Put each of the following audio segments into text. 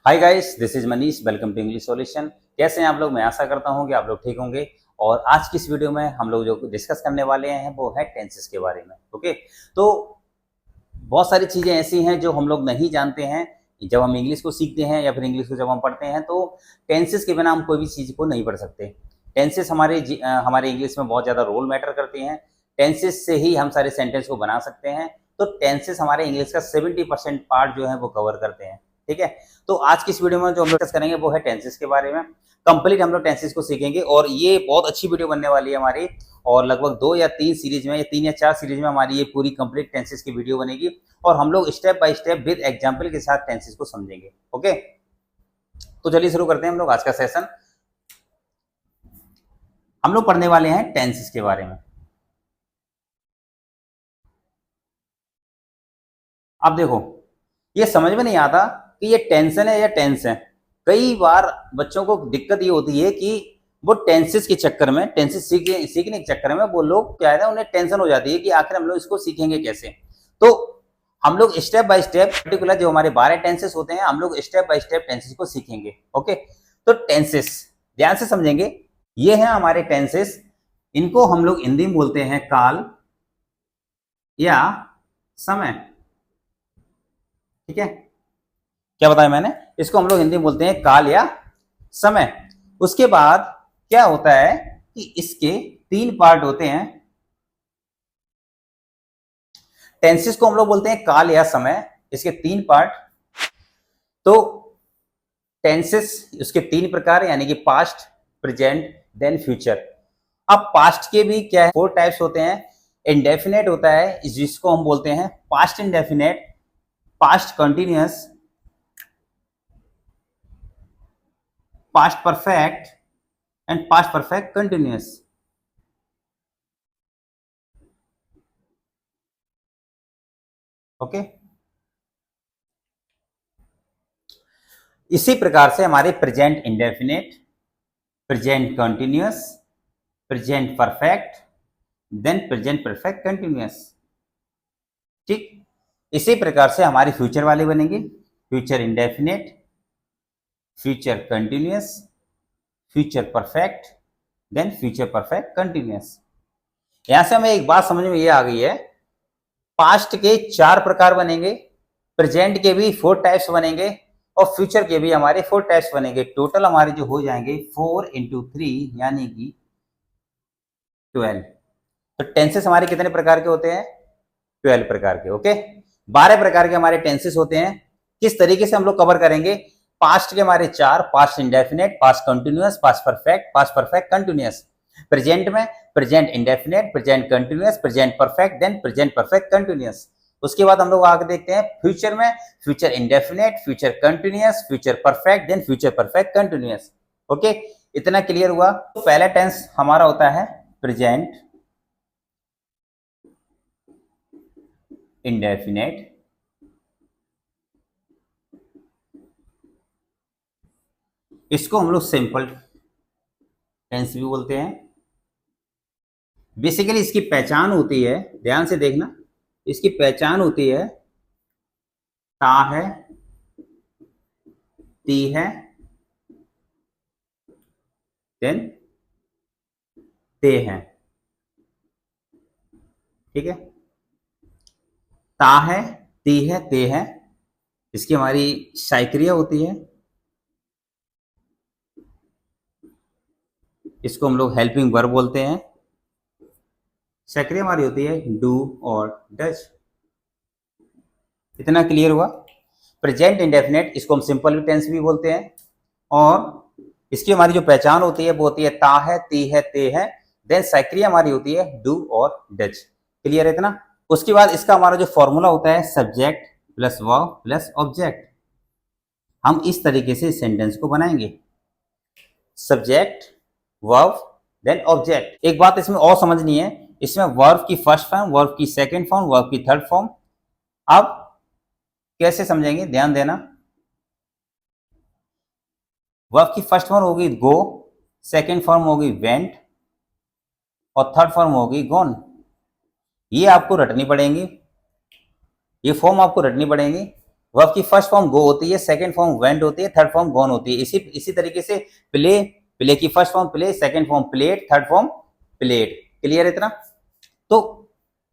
Hi guys, this is Manish. Welcome to English solution. कैसे हैं आप लोग? मैं आशा करता हूं कि आप लोग ठीक होंगे। और आज की इस वीडियो में हम लोग जो डिस्कस करने वाले हैं वो है टेंसेस के बारे में। ओके, तो बहुत सारी चीज़ें ऐसी हैं जो हम लोग नहीं जानते हैं। जब हम इंग्लिश को सीखते हैं या फिर इंग्लिश को जब हम पढ़ते हैं तो टेंसेस के बिना हम कोई भी चीज़ को नहीं पढ़ सकते। टेंसेस हमारे इंग्लिश में बहुत ज़्यादा रोल मैटर करते हैं। टेंसेस से ही हम सारे सेंटेंस को बना सकते हैं। तो टेंसेस हमारे इंग्लिश का 70% पार्ट जो है वो कवर करते हैं। ठीक है, तो आज की इस वीडियो में जो हम डिस्कस करेंगे वो है टेंसेस के बारे में। कंप्लीट हम लोग टेंसेस को सीखेंगे और ये बहुत अच्छी वीडियो बनने वाली है हमारी। और लगभग 2 या 3 सीरीज में या 3 या 4 सीरीज में हमारी ये पूरी कंप्लीट टेंसेस की वीडियो बनेगी और हम लोग step by step with example के साथ टेंसेस को समझेंगे। ओके, तो चलिए शुरू करते हैं हम लोग आज का सेशन। हम लोग पढ़ने वाले हैं टेंसेस के बारे में। अब देखो, ये समझ में नहीं आता कि ये टेंशन है या टेंस है। कई बार बच्चों को दिक्कत ये होती है कि वो टेंसेस के चक्कर में, टेंसेस सीखने के चक्कर में वो लोग क्या है ना, उन्हें टेंशन हो जाती है कि आखिर हम लोग इसको सीखेंगे कैसे। तो हम लोग स्टेप बाय स्टेप पर्टिकुलर जो हमारे 12 टेंसेस होते हैं, हम लोग स्टेप बाय स्टेप टेंसेस को सीखेंगे। ओके, तो टेंसेस ध्यान से समझेंगे। ये हैं हमारे टेंसेस। इनको हम लोग हिंदी में बोलते हैं काल या समय। ठीक है, क्या बताया मैंने? इसको हम लोग हिंदी में बोलते हैं काल या समय। उसके बाद क्या होता है कि इसके 3 पार्ट होते हैं। टेंसेस को हम लोग बोलते हैं काल या समय, इसके 3 पार्ट। तो टेंसेस उसके 3 प्रकार, यानी कि पास्ट, प्रेजेंट, देन फ्यूचर। अब पास्ट के भी क्या है, 4 टाइप्स होते हैं। इंडेफिनेट होता है जिसको हम बोलते हैं past indefinite, past continuous, past perfect and past perfect continuous. Okay, इसी प्रकार से हमारे present indefinite, present continuous, present perfect, then present perfect continuous. ठीक, इसी प्रकार से हमारे फ्यूचर वाले बनेंगे future indefinite, future continuous, future perfect, then future perfect continuous. यहां से हमें एक बात समझ में ये आ गई है, पास्ट के 4 प्रकार बनेंगे, प्रेजेंट के भी 4 टाइप्स बनेंगे और फ्यूचर के भी हमारे 4 टाइप्स बनेंगे। टोटल हमारे जो हो जाएंगे 4 × 3 यानी कि 12। तो टेंसेस हमारे कितने प्रकार के होते हैं? 12 प्रकार के। ओके, 12 प्रकार के हमारे टेंसेस होते हैं। किस तरीके से हम लोग कवर करेंगे? पास्ट के हमारे 4, past indefinite, past continuous, past perfect continuous. Present में present indefinite, present continuous, present perfect, then present perfect continuous. उसके बाद हम लोग आगे देखते हैं फ्यूचर में, future indefinite, future continuous, future perfect, then future perfect continuous. Okay, इतना क्लियर हुआ? तो पहला टेंस हमारा होता है प्रेजेंट इंडेफिनेट, इसको हम लोग सिंपल टेंस भी बोलते हैं। बेसिकली इसकी पहचान होती है, ध्यान से देखना, इसकी पहचान होती है ता है, ती है, देन ते है। ठीक है, ता है, ती है, ते है, इसकी हमारी साइक्रिया होती है। इसको हम लोग हेल्पिंग वर्ब बोलते हैं। साइक्रिया हमारी होती है डू और डज। इतना क्लियर हुआ? प्रेजेंट इंडेफिनेट, इसको हम सिंपल टेंस भी बोलते हैं और इसकी हमारी जो पहचान होती है वो होती है ता है, ती है, ते है, देन साइक्रिया हमारी होती है डू और डज। क्लियर है इतना? उसके बाद इसका हमारा जो फॉर्मूला होता है subject plus verb plus object. हम इस तरीके से सेंटेंस को बनाएंगे, सब्जेक्ट, वर्ब, देन ऑब्जेक्ट। एक बात इसमें और समझनी है, इसमें वर्ब की फर्स्ट फॉर्म, वर्ब की सेकंड फॉर्म, वर्ब की थर्ड फॉर्म। अब कैसे समझेंगे, ध्यान देना। वर्ब की फर्स्ट फॉर्म होगी गो, सेकंड फॉर्म होगी वेंट और थर्ड फॉर्म होगी गॉन। ये आपको रटनी पड़ेंगी, ये फॉर्म आपको रटनी पड़ेंगी। वर्ब की फर्स्ट फॉर्म गो होती है, सेकंड फॉर्म वेंट होती है, थर्ड फॉर्म गॉन होती है। इसी तरीके से प्ले, प्ले की first form play, second form played, third form played. Clear है इतना? तो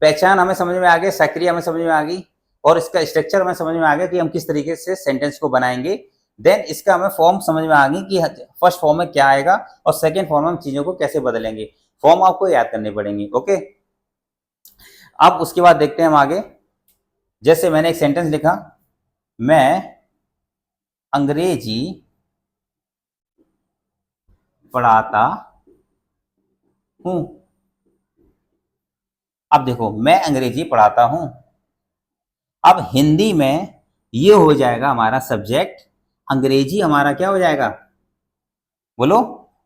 पहचान हमें समझ में आ गई, सक्रिय हमें समझ में आ गई, और इसका स्ट्रक्चर हमें समझ में आ गया कि हम किस तरीके से सेंटेंस को बनाएंगे। देन इसका हमें फॉर्म समझ में आ गई कि फर्स्ट फॉर्म में क्या आएगा और सेकंड फॉर्म में हम चीजों को कैसे बदलेंगे। फॉर्म आपको याद करने पड़ेंगे। ओके, अब उसके बाद देखते हैं हम आगे। जैसे मैंने एक सेंटेंस लिखा, मैं अंग्रेजी पढ़ाता हूं। अब देखो, मैं अंग्रेजी पढ़ाता हूं। अब हिंदी में ये हो जाएगा हमारा सब्जेक्ट, अंग्रेजी हमारा क्या हो जाएगा, बोलो,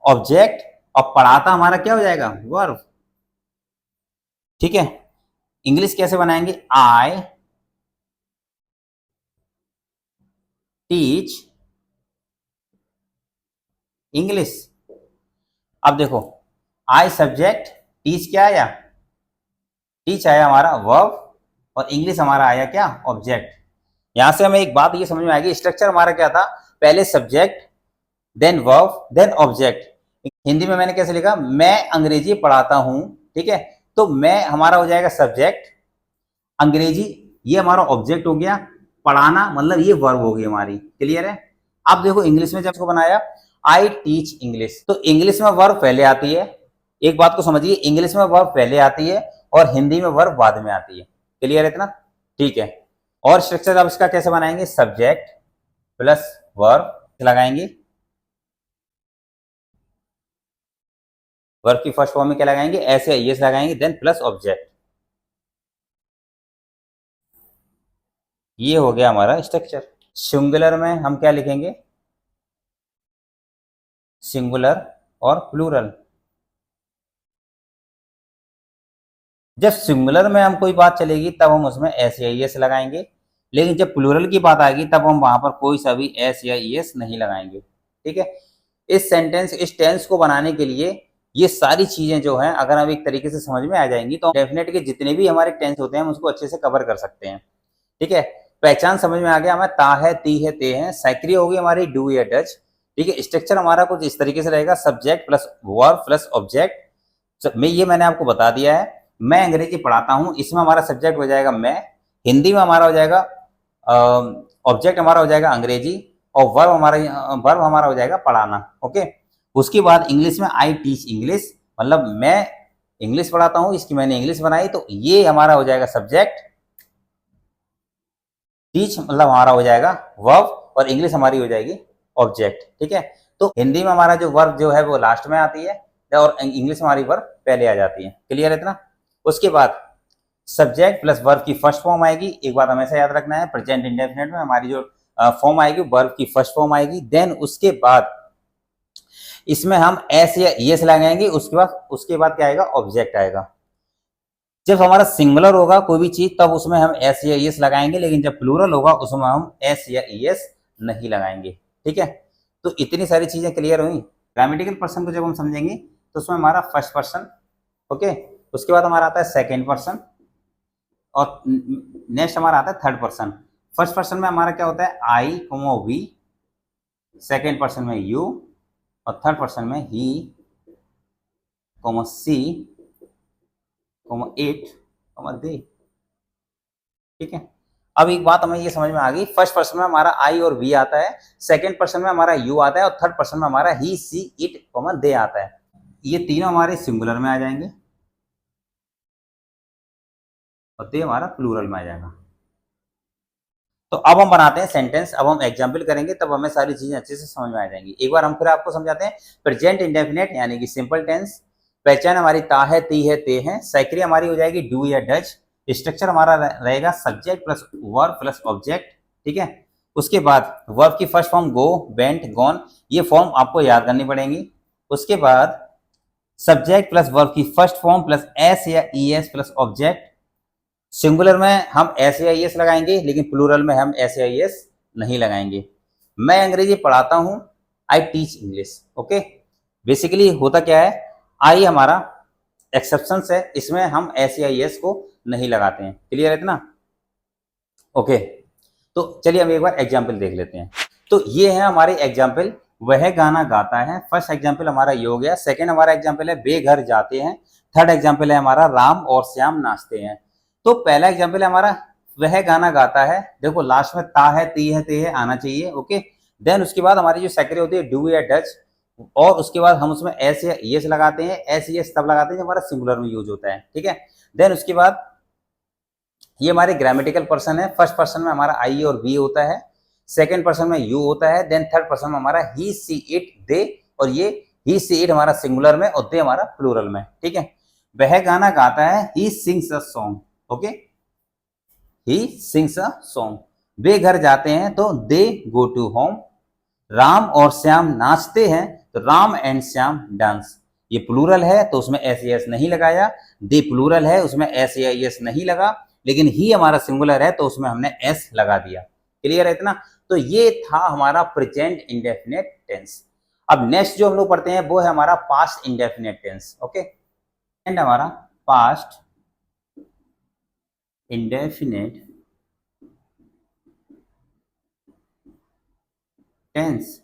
ऑब्जेक्ट, और पढ़ाता हमारा क्या हो जाएगा, वर्ब। ठीक है, इंग्लिश कैसे बनाएंगे, आई टीच इंग्लिश। अब देखो, आई सब्जेक्ट, टीच क्या आया, टीच आया हमारा वर्ब, और इंग्लिश हमारा आया क्या, ऑब्जेक्ट। यहां से हमें एक बात ये समझ में आएगी, स्ट्रक्चर हमारा क्या था, पहले subject, then verb, then object. Hindi में मैंने कैसे लिखा, मैं अंग्रेजी पढ़ाता हूं। ठीक है, तो मैं हमारा हो जाएगा सब्जेक्ट, अंग्रेजी ये हमारा ऑब्जेक्ट हो गया, पढ़ाना मतलब ये वर्ब होगी हमारी। क्लियर है? अब देखो इंग्लिश में जब इसको बनाया, आई टीच इंग्लिश, तो इंग्लिश में वर्ब पहले आती है। एक बात को समझिए, इंग्लिश में वर्ब पहले आती है और हिंदी में वर्ब बाद में आती है। क्लियर है इतना? ठीक है, और स्ट्रक्चर अब इसका कैसे बनाएंगे, सब्जेक्ट प्लस वर्ब लगाएंगे, वर्ब की फर्स्ट फॉर्म में क्या लगाएंगे, ऐसे यस लगाएंगे, देन प्लस ऑब्जेक्ट। ये हो गया हमारा स्ट्रक्चर। सिंगुलर में हम क्या लिखेंगे, सिंगुलर और प्लूरल। जब सिंगुलर में हम कोई बात चलेगी तब हम उसमें एस या एस लगाएंगे, लेकिन जब प्लूरल की बात आएगी तब हम वहां पर कोई सा भी एस या एस नहीं लगाएंगे। ठीक है, इस सेंटेंस, इस टेंस को बनाने के लिए ये सारी चीजें जो हैं, अगर हम एक तरीके से समझ में आ जाएंगी तो डेफिनेट के जितने भी हमारे टेंस होते हैं हम उसको अच्छे से कवर कर सकते हैं। ठीक है, पहचान समझ में आ गया हमें, ता है, ती है, ते हैं। सक्रिय होगी हमारी डू या डच। ठीक है, स्ट्रक्चर हमारा कुछ इस तरीके से रहेगा, subject plus verb plus object. ये मैंने आपको बता दिया है। मैं अंग्रेजी पढ़ाता हूं, इसमें हमारा सब्जेक्ट हो जाएगा मैं, हिंदी में हमारा हो जाएगा ऑब्जेक्ट हमारा हो जाएगा अंग्रेजी, और वर्ब हमारा हो जाएगा पढ़ाना। ओके, उसके बाद इंग्लिश में आई टीच इंग्लिश, मतलब मैं इंग्लिश पढ़ाता हूं, इसकी मैंने इंग्लिश बनाई, तो ये हमारा हो जाएगा सब्जेक्ट, टीच मतलब हमारा हो जाएगा वर्ब, और इंग्लिश हमारी हो जाएगी ऑब्जेक्ट। ठीक है, तो हिंदी में हमारा जो वर्ब जो है वो लास्ट में आती है और इंग्लिश में हमारी वर्ब पहले आ जाती है। क्लियर है इतना? उसके बाद सब्जेक्ट प्लस वर्ब की फर्स्ट फॉर्म आएगी। एक बात हमेशा याद रखना है, प्रेजेंट इंडेफिनिट में हमारी जो फॉर्म आएगी वर्ब की फर्स्ट फॉर्म आएगी। देन उसके बाद इसमें हम एस या एस लगाएंगे, उसके बाद क्या आएगा, ऑब्जेक्ट आएगा। जब हमारा सिंगुलर होगा कोई भी चीज तब उसमें हम एस या एस लगाएंगे, लेकिन जब प्लूरल होगा उसमें हम एस या एस नहीं लगाएंगे। ठीक है, तो इतनी सारी चीजें क्लियर हुई। ग्रामेटिकल पर्सन को जब हम समझेंगे तो उसमें हमारा फर्स्ट पर्सन, ओके, उसके बाद हमारा आता है सेकेंड पर्सन, और नेक्स्ट हमारा आता है थर्ड पर्सन। फर्स्ट पर्सन में हमारा क्या होता है, आई कोमो वी, सेकेंड पर्सन में यू, और थर्ड पर्सन में ही कोमो सी कोमो इट कोमो दे। ठीक है, अब एक बात हमें ये समझ में आ गई, फर्स्ट पर्सन में हमारा आई और वी आता है, सेकेंड पर्सन में हमारा यू आता है, और थर्ड पर्सन में हमारा ही सी इट कोमो दे आता है। ये तीनों हमारे सिंगुलर में आ जाएंगे और दे हमारा प्लूरल में आ जाएगा। तो अब हम बनाते हैं सेंटेंस, अब हम एग्जाम्पल करेंगे तब हमें सारी चीजें अच्छे से समझ में आ जाएंगी। एक बार हम फिर आपको समझाते हैं। प्रेजेंट इंडेफिनिट यानी कि सिंपल टेंस, पहचान हमारी ता है, ती है, ते हैं। सक्रिय हमारी हो जाएगी डू या डच। स्ट्रक्चर हमारा रहेगा subject plus verb plus object. ठीक है, उसके बाद वर्ब की फर्स्ट फॉर्म गो, वेंट, गॉन, ये फॉर्म आपको याद करनी पड़ेंगी। उसके बाद सब्जेक्ट प्लस वर्ब की फर्स्ट फॉर्म प्लस एस या E S plus object. Singular में हम एस या एस लगाएंगे, लेकिन प्लूरल में हम एस या एस नहीं लगाएंगे। मैं अंग्रेजी पढ़ाता हूं, I teach English. Okay, basically होता क्या है, आई हमारा एक्सेप्शन है, इसमें हम एस या एस को नहीं लगाते हैं। क्लियर है इतना? ओके, तो चलिए हम एक बार एग्जाम्पल देख लेते हैं। तो ये है हमारे एग्जाम्पल, वह गाना गाता है। फर्स्ट एग्जाम्पल हमारा ये हो गया। सेकेंड हमारा एग्जाम्पल है बेघर जाते हैं। थर्ड एग्जाम्पल है हमारा राम और श्याम नाचते हैं। तो पहला एग्जाम्पल है हमारा वह गाना गाता है। देखो लास्ट में ता है, ती है, ते है आना चाहिए। ओके, देन उसके बाद हमारी जो सेकेंड होती है डू या डच, और उसके बाद हम उसमें एस या यस लगाते हैं। एस यस तब लगाते हैं जब हमारा सिंगुलर में यूज होता है। ठीक है, देन उसके बाद ये हमारे ग्रामेटिकल पर्सन है। फर्स्ट पर्सन में हमारा आई और वी होता है, सेकेंड पर्सन में यू होता है, देन थर्ड पर्सन में हमारा ही, सी, इट, दे, और ये ही, सी, इट हमारा सिंगुलर में और दे हमारा प्लूरल में। ठीक है, वह गाना गाता है, he sings a song. Okay, he sings a song. वे घर जाते हैं तो they go to home. Ram और श्याम नाचते हैं तो राम एंड श्याम डांस। ये प्लूरल है तो उसमें एस एस नहीं लगाया। दे प्लूरल है उसमें एस या एस नहीं लगा, लेकिन ही हमारा सिंगुलर है तो उसमें हमने एस लगा दिया। क्लियर है इतना? तो ये था हमारा प्रेजेंट इंडेफिनिट टेंस। अब नेक्स्ट जो हम लोग पढ़ते हैं वो है हमारा past indefinite tense. Okay, and हमारा पास्ट इंडेफिनिट टेंस,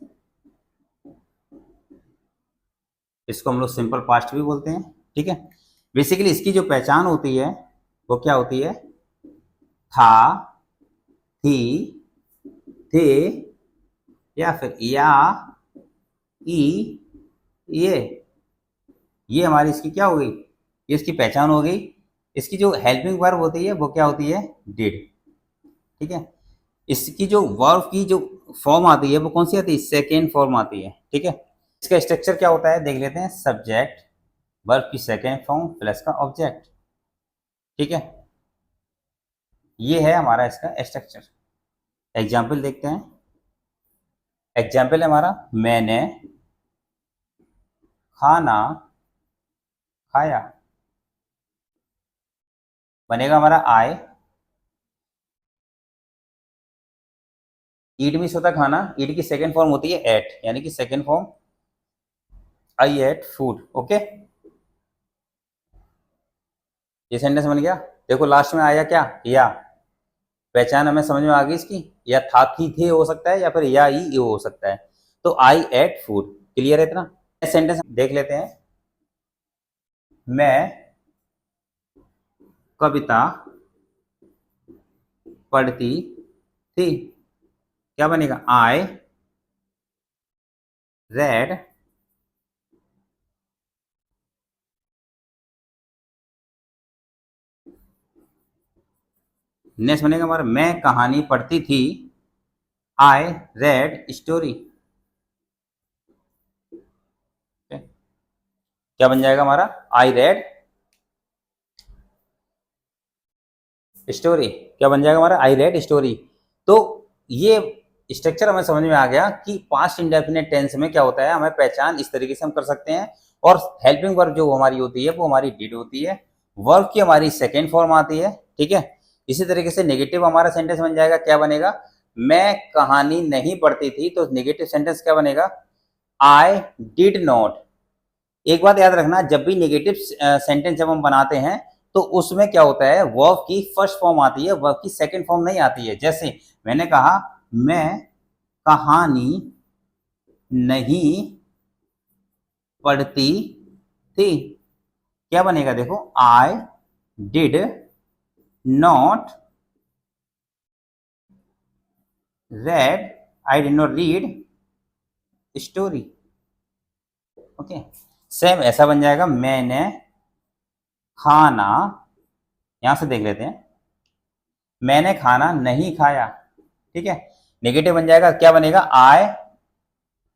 इसको हम लोग सिंपल पास्ट भी बोलते हैं। ठीक है, बेसिकली इसकी जो पहचान होती है वो क्या होती है? था, थी, थे, या फिर या, ई, ये हमारी इसकी क्या हो गई? ये इसकी पहचान हो गई। इसकी जो हेल्पिंग वर्ब होती है वो क्या होती है? डिड। ठीक है, इसकी जो वर्ब की जो फॉर्म आती है वो कौन सी आती है? सेकेंड फॉर्म आती है। ठीक है, इसका स्ट्रक्चर क्या होता है देख लेते हैं। सब्जेक्ट, वर्ब की सेकेंड फॉर्म प्लस का ऑब्जेक्ट। ठीक है, ये है हमारा इसका स्ट्रक्चर। एग्जाम्पल देखते हैं। एग्जाम्पल है हमारा मैंने खाना खाया। बनेगा हमारा आई, ईट मिस होता है खाना, ईट की सेकेंड फॉर्म होती है एट, यानी कि second form I eight food. Okay, ये सेंटेंस बन गया। देखो लास्ट में आया क्या? या। पहचान हमें समझ में आ गई इसकी। या था, थी, थे हो सकता है, या फिर या ई हो सकता है। तो आई एट फूड। क्लियर है इतना? सेंटेंस देख लेते हैं। मैं कविता पढ़ती थी। क्या बनेगा? आई रेड नेक्स्ट बनेगा हमारा मैं कहानी पढ़ती थी। I read story. क्या बन जाएगा हमारा? I read story. क्या बन जाएगा हमारा? I read story. तो ये स्ट्रक्चर हमें समझ में आ गया कि पास्ट इंडेफिनिट टेंस में क्या होता है। हमें पहचान इस तरीके से हम कर सकते हैं। और हेल्पिंग वर्ब जो हमारी होती है वो हमारी डिड होती है। वर्ब की हमारी सेकेंड फॉर्म आती है। ठीक है, इसी तरीके से नेगेटिव हमारा सेंटेंस बन जाएगा। क्या बनेगा? मैं कहानी नहीं पढ़ती थी, तो नेगेटिव सेंटेंस क्या बनेगा? I did not. एक बात याद रखना, जब भी नेगेटिव सेंटेंस जब हम बनाते हैं तो उसमें क्या होता है? वर्ब की फर्स्ट फॉर्म आती है, वर्ब की सेकंड फॉर्म नहीं आती है। जैसे मैंने कहा मैं कहानी नहीं पढ़ती थी। क्या बनेगा? देखो I did not red, I did not read story. Okay, same ऐसा बन जाएगा मैंने खाना, यहां से देख लेते हैं, मैंने खाना नहीं खाया। ठीक है, नेगेटिव बन जाएगा। क्या बनेगा? I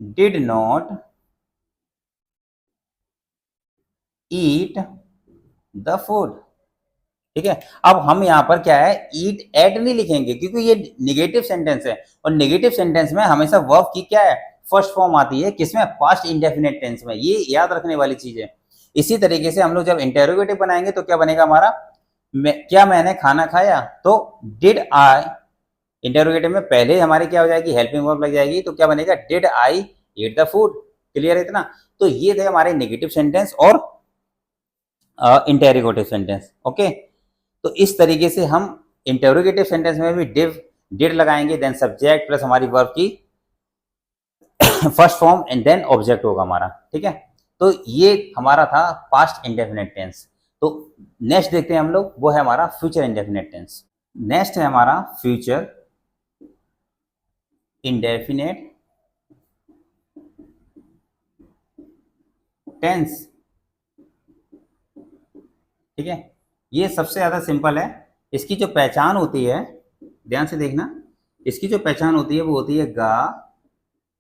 did not eat the food. ठीक है, अब हम यहां पर क्या है? ईट एट नहीं लिखेंगे क्योंकि ये निगेटिव सेंटेंस है, और निगेटिव सेंटेंस में हमेशा वर्ब की क्या है? फर्स्ट फॉर्म आती है। किसमें? पास्ट इंडेफिनिट टेंस में। ये याद रखने वाली चीज है। इसी तरीके से हम लोग जब इंटेरोगेटिव बनाएंगे तो क्या बनेगा हमारा? क्या मैंने खाना खाया? तो डिड आई, इंटेरोगेटिव में पहले हमारे क्या हो जाएगी? हेल्पिंग वर्ब लग जाएगी। तो क्या बनेगा? Did I eat the food. Clear है इतना? तो ये थे हमारे नेगेटिव सेंटेंस और इंटेरोगेटिव सेंटेंस। ओके, तो इस तरीके से हम इंटेरोगेटिव सेंटेंस में भी डिव डिड लगाएंगे, देन सब्जेक्ट प्लस हमारी वर्ब की first form and then object होगा हमारा, ठीक है। तो ये हमारा था पास्ट इंडेफिनिट टेंस। तो नेक्स्ट देखते हैं हम लोग, वो है हमारा फ्यूचर इंडेफिनिट टेंस। नेक्स्ट है हमारा फ्यूचर इंडेफिनिट टेंस, ठीक है। ये सबसे ज्यादा सिंपल है। इसकी जो पहचान होती है, ध्यान से देखना, इसकी जो पहचान होती है वो होती है गा,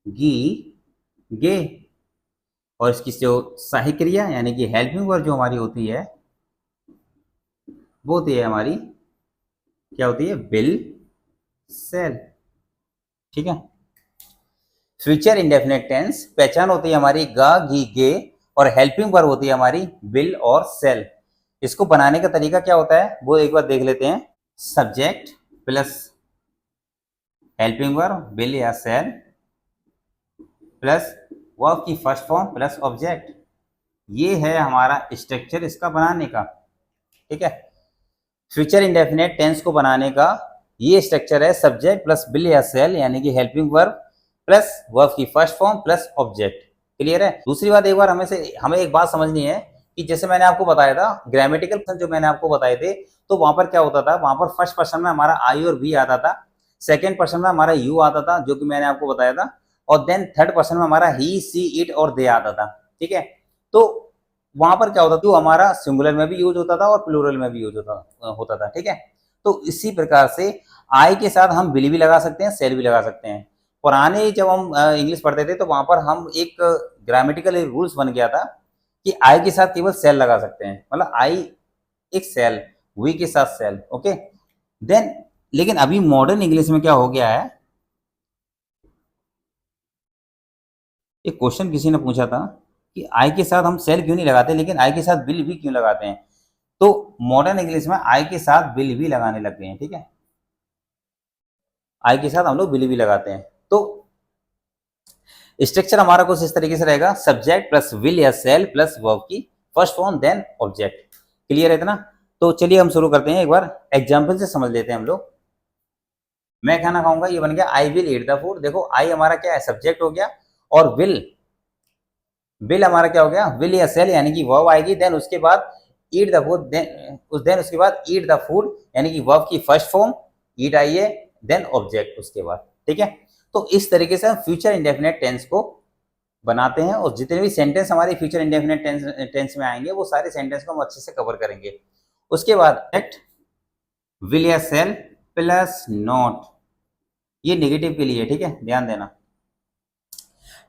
गी, गे, और इसकी जो सहायक क्रिया यानी कि हेल्पिंग वर्ब जो हमारी होती है वो होती है हमारी, क्या होती है, विल, सेल, ठीक है। फ्यूचर इंडेफिनिट टेंस पहचान होती है हमारी गा, गी, गे, और हेल्पिंग वर्ब होती है हमारी विल और सेल। इसको बनाने का तरीका क्या होता है वो एक बार देख लेते हैं। Subject plus helping verb will या सेल प्लस वर्ब की फर्स्ट फॉर्म प्लस ऑब्जेक्ट, ये है हमारा स्ट्रक्चर इसका बनाने का, ठीक है। फ्यूचर इंडेफिनिट टेंस को बनाने का ये स्ट्रक्चर है सब्जेक्ट प्लस विल या सेल यानी कि हेल्पिंग वर्ब प्लस वर्ब की first form plus object. Clear है। दूसरी बात एक बार हमें एक बात समझनी है कि जैसे मैंने आपको बताया था ग्रामेटिकल जो मैंने आपको बताए थे, तो वहां पर क्या होता था, वहां पर फर्स्ट पर्सन में हमारा आई और वी आता था, सेकेंड पर्सन में हमारा यू आता था जो कि मैंने आपको बताया था, और देन थर्ड पर्सन में हमारा ही, सी, इट और दे आता था, ठीक है। तो वहां पर क्या होता था, जो हमारा सिंगुलर में भी यूज होता था और प्लूरल में भी यूज होता था, ठीक है। तो इसी प्रकार से आई के साथ हम विल भी लगा सकते हैं, सेल भी लगा सकते हैं। पुराने जब हम इंग्लिश पढ़ते थे तो वहां पर हम एक ग्रामेटिकल रूल्स बन गया था कि आई के साथ केवल सेल लगा सकते हैं, मतलब आई एक सेल, वी के साथ सेल, ओके। देन लेकिन अभी मॉडर्न इंग्लिश में क्या हो गया है, एक क्वेश्चन किसी ने पूछा था कि आई के साथ हम सेल क्यों नहीं लगाते लेकिन आई के साथ विल भी क्यों लगाते हैं। तो मॉडर्न इंग्लिश में आई के साथ विल भी लगाने लग गए हैं, ठीक है। आई के साथ हम लोग विल भी लगाते हैं। तो स्ट्रक्चर हमारा कुछ इस तरीके से रहेगा, सब्जेक्ट प्लस विल या सेल प्लस वर्ब की first form then object. Clear है इतना। तो चलिए हम शुरू करते हैं, एक बार एग्जाम्पल से समझ लेते हैं हम लोग। मैं खाना खाऊंगा, ये बन गया I will eat the food. देखो आई हमारा क्या है, सब्जेक्ट हो गया, और विल हमारा क्या हो गया, विल या सेल यानी कि वर्ब आएगी, देन उसके बाद ईट द फूड, देन उसके बाद ईट द फूड यानी कि वर्ब की फर्स्ट फॉर्म ईट आई है, देन ऑब्जेक्ट उसके बाद, ठीक है। तो इस तरीके से हम फ्यूचर इंडेफिनिट टेंस को बनाते हैं, और जितने भी सेंटेंस हमारे फ्यूचर इंडेफिनिट टेंस में आएंगे वो सारे सेंटेंस को हम अच्छे से कवर करेंगे। उसके बाद एक्ट विल या सेल प्लस नॉट, ये नेगेटिव के लिए, ठीक है, ध्यान देना।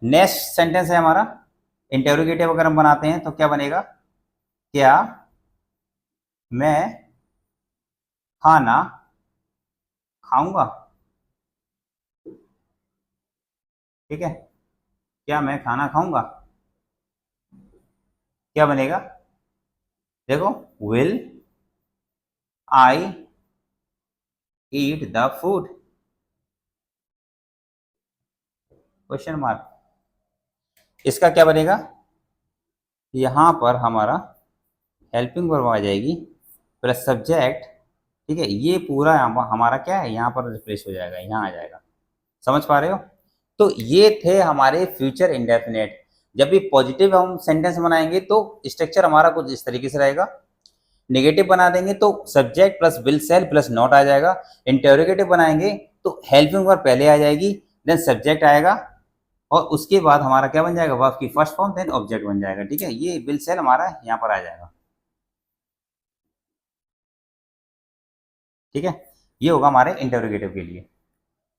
नेक्स्ट सेंटेंस है हमारा इंटेरोगेटिव, अगर हम बनाते हैं तो क्या बनेगा, क्या मैं खाना खाऊंगा, ठीक है, क्या मैं खाना खाऊंगा, क्या बनेगा, देखो will I eat the food, question mark. इसका क्या बनेगा, यहां पर हमारा हेल्पिंग वर्ब आ जाएगी प्लस सब्जेक्ट, ठीक है, ये पूरा हमारा क्या है, यहाँ पर रिप्लेस हो जाएगा, यहाँ आ जाएगा। समझ पा रहे हो। तो ये थे हमारे फ्यूचर इंडेफिनेट। जब भी पॉजिटिव हम सेंटेंस बनाएंगे तो स्ट्रक्चर हमारा कुछ इस तरीके से रहेगा, नेगेटिव बना देंगे तो subject plus will sell plus not आ जाएगा, इंटेरोगेटिव बनाएंगे तो हेल्पिंग वर्ब पहले आ जाएगी, देन सब्जेक्ट आएगा, और उसके बाद हमारा क्या बन जाएगा, वर्ब की फर्स्ट फॉर्म देन ऑब्जेक्ट बन जाएगा, ठीक है। ये विल सेल हमारा यहाँ पर आ जाएगा, ठीक है। ये होगा हमारे इंटेरोगेटिव के लिए,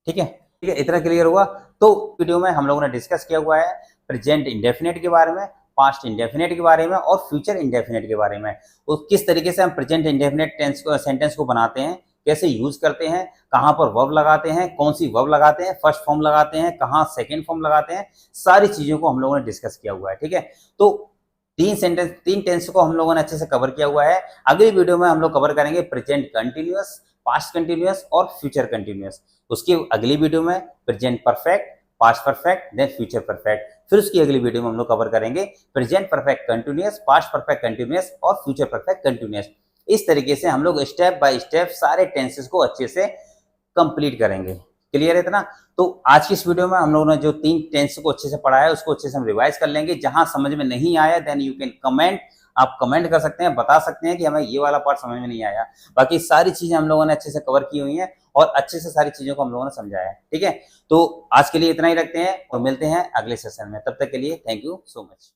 ठीक है। ठीक है, इतना क्लियर हुआ। तो वीडियो में हम लोगों ने डिस्कस किया हुआ है प्रेजेंट इंडेफिनिट के बारे में, पास्ट इंडेफिनिट के बारे में और फ्यूचर इंडेफिनिट के बारे में। वो किस तरीके से हम प्रेजेंट इंडेफिनिट टेंस को, सेंटेंस को बनाते हैं, कैसे यूज करते हैं, कहाँ पर वर्ब लगाते हैं, कौन सी वर्ब लगाते हैं, फर्स्ट फॉर्म लगाते हैं, कहाँ सेकेंड फॉर्म लगाते हैं, सारी चीजों को हम लोगों ने डिस्कस किया हुआ है, ठीक है। तो तीन टेंस को हम लोगों ने अच्छे से कवर किया हुआ है। अगली वीडियो में हम लोग कवर करेंगे प्रेजेंट कंटिन्यूअस, पास्ट कंटिन्यूअस और फ्यूचर कंटिन्यूअस। उसकी अगली वीडियो में present perfect, past perfect, then future perfect. फिर उसकी अगली वीडियो में हम लोग कवर करेंगे present perfect continuous, past perfect continuous और फ्यूचर परफेक्ट कंटिन्यूअस। इस तरीके से हम लोग स्टेप बाय स्टेप सारे टेंसेस को अच्छे से कंप्लीट करेंगे। क्लियर है इतना? तो आज की इस वीडियो में हम लोगों ने जो 3 टेंस को अच्छे से पढ़ा है उसको अच्छे से हम रिवाइज कर लेंगे। जहां समझ में नहीं आया देन यू कैन कमेंट, आप कमेंट कर सकते हैं, बता सकते हैं कि हमें ये वाला पार्ट समझ में नहीं आया। बाकी सारी चीजें हम लोगों ने अच्छे से कवर की हुई हैं और अच्छे से सारी चीजों को हम लोगों ने समझाया है। ठीक है, तो आज के लिए इतना ही रखते हैं और मिलते हैं अगले सेशन में। तब तक के लिए थैंक यू सो मच।